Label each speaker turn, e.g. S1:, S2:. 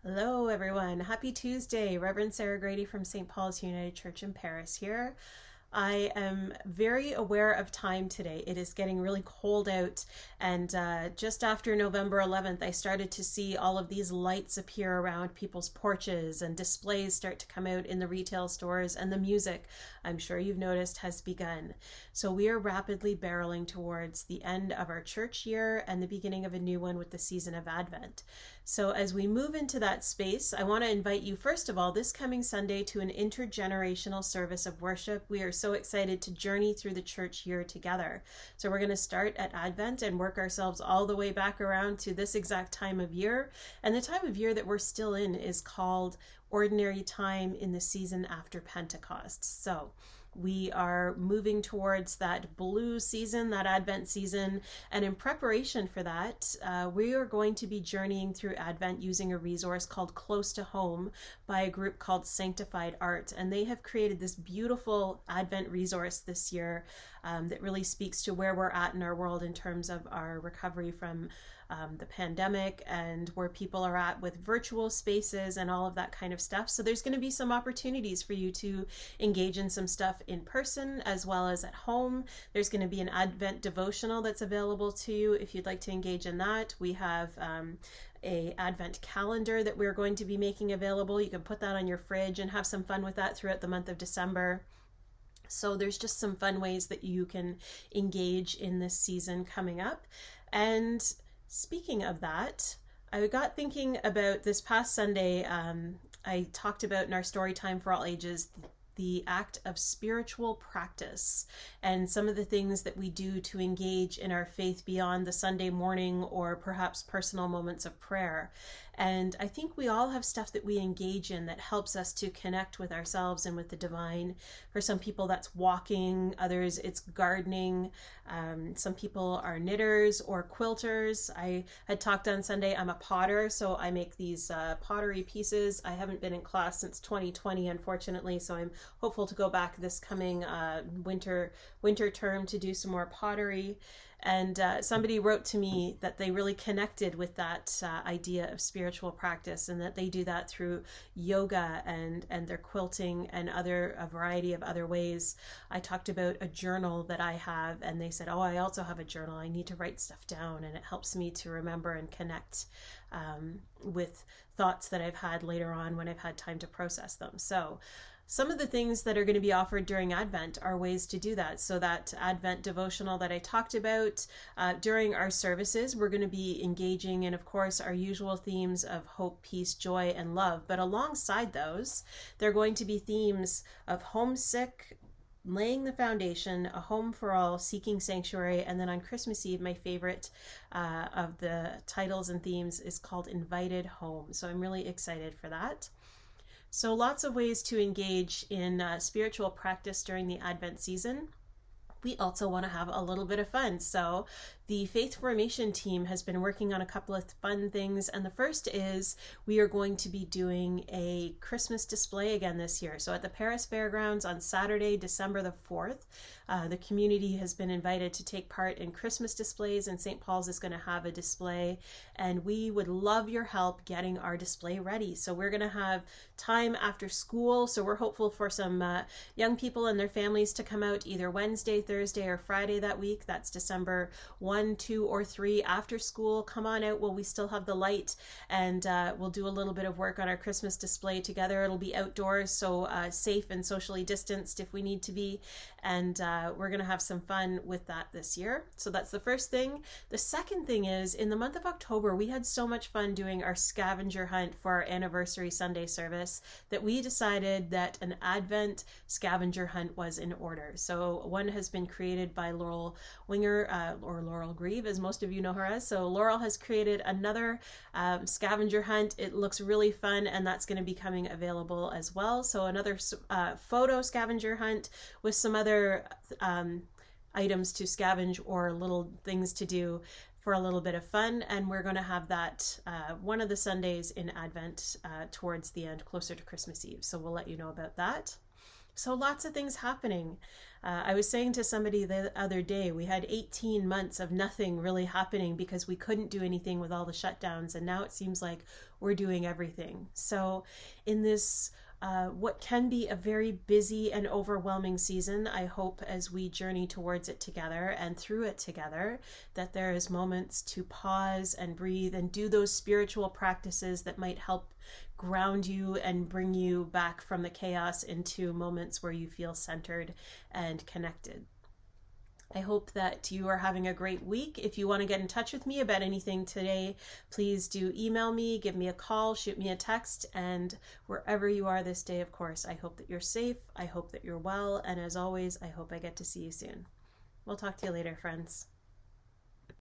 S1: Hello, everyone. Happy Tuesday. Reverend Sarah Grady from St. Paul's United Church in Paris here. I am very aware of time today. It is getting really cold out, and just after November 11th, I started to see all of these lights appear around people's porches and displays start to come out in the retail stores, and the music, I'm sure you've noticed, has begun. So we are rapidly barreling towards the end of our church year and the beginning of a new one with the season of Advent. So as we move into that space, I want to invite you, first of all, this coming Sunday to an intergenerational service of worship. We are so excited to journey through the church year together. So we're going to start at Advent and work ourselves all the way back around to this exact time of year. And the time of year that we're still in is called Ordinary Time in the season after Pentecost. So we are moving towards that blue season, that Advent season, and in preparation for that, we are going to be journeying through Advent using a resource called Close to Home by a group called Sanctified Art, and they have created this beautiful Advent resource this year that really speaks to where we're at in our world in terms of our recovery from the pandemic and where people are at with virtual spaces and all of that kind of stuff. So there's going to be some opportunities for you to engage in some stuff in person as well as at home. There's going to be an Advent devotional that's available to you if you'd like to engage in that. We have a Advent calendar that we're going to be making available. You can put that on your fridge and have some fun with that throughout the month of December. So there's just some fun ways that you can engage in this season coming up. And speaking of that, I got thinking about this past Sunday. I talked about in our story time for all ages the act of spiritual practice and some of the things that we do to engage in our faith beyond the Sunday morning or perhaps personal moments of prayer. And I think we all have stuff that we engage in that helps us to connect with ourselves and with the divine. For some people, that's walking. Others, it's gardening. Some people are knitters or quilters. I had talked on Sunday, I'm a potter, so I make these pottery pieces. I haven't been in class since 2020, unfortunately, so I'm hopeful to go back this coming winter term to do some more pottery. And somebody wrote to me that they really connected with that idea of spiritual practice, and that they do that through yoga and their quilting and a variety of other ways. I talked about a journal that I have, and they said, oh, I also have a journal. I need to write stuff down, and it helps me to remember and connect with thoughts that I've had later on when I've had time to process them. So some of the things that are going to be offered during Advent are ways to do that. So that Advent devotional that I talked about during our services, we're going to be engaging in, of course, our usual themes of hope, peace, joy, and love. But alongside those, there are going to be themes of homesick, laying the foundation, a home for all, seeking sanctuary, and then on Christmas Eve, my favorite of the titles and themes is called Invited Home. So I'm really excited for that. So lots of ways to engage in spiritual practice during the Advent season. We also want to have a little bit of fun. So the Faith Formation team has been working on a couple of fun things. And the first is we are going to be doing a Christmas display again this year. So at the Paris Fairgrounds on Saturday, December the 4th, the community has been invited to take part in Christmas displays, and St. Paul's is going to have a display. And we would love your help getting our display ready. So we're going to have time after school. So we're hopeful for some young people and their families to come out either Wednesday, Thursday, or Friday that week. That's December 1, 2, or 3 after school. Come on out while we still have the light, and we'll do a little bit of work on our Christmas display together. It'll be outdoors, so safe and socially distanced if we need to be, and we're going to have some fun with that this year. So that's the first thing. The second thing is, in the month of October, we had so much fun doing our scavenger hunt for our anniversary Sunday service that we decided that an Advent scavenger hunt was in order. So one has been created by Laurel Winger, or Laurel Grieve, as most of you know her as. So Laurel has created another scavenger hunt. It looks really fun, and that's going to be coming available as well. So another photo scavenger hunt with some other items to scavenge or little things to do for a little bit of fun. And we're going to have that one of the Sundays in Advent towards the end, closer to Christmas Eve. So we'll let you know about that. So lots of things happening. I was saying to somebody the other day, we had 18 months of nothing really happening because we couldn't do anything with all the shutdowns, and now it seems like we're doing everything. So in this what can be a very busy and overwhelming season, I hope as we journey towards it together and through it together, that there is moments to pause and breathe and do those spiritual practices that might help ground you and bring you back from the chaos into moments where you feel centered and connected. I hope that you are having a great week. If you want to get in touch with me about anything today, please do email me, give me a call, shoot me a text, and wherever you are this day, of course, I hope that you're safe, I hope that you're well, and as always, I hope I get to see you soon. We'll talk to you later, friends.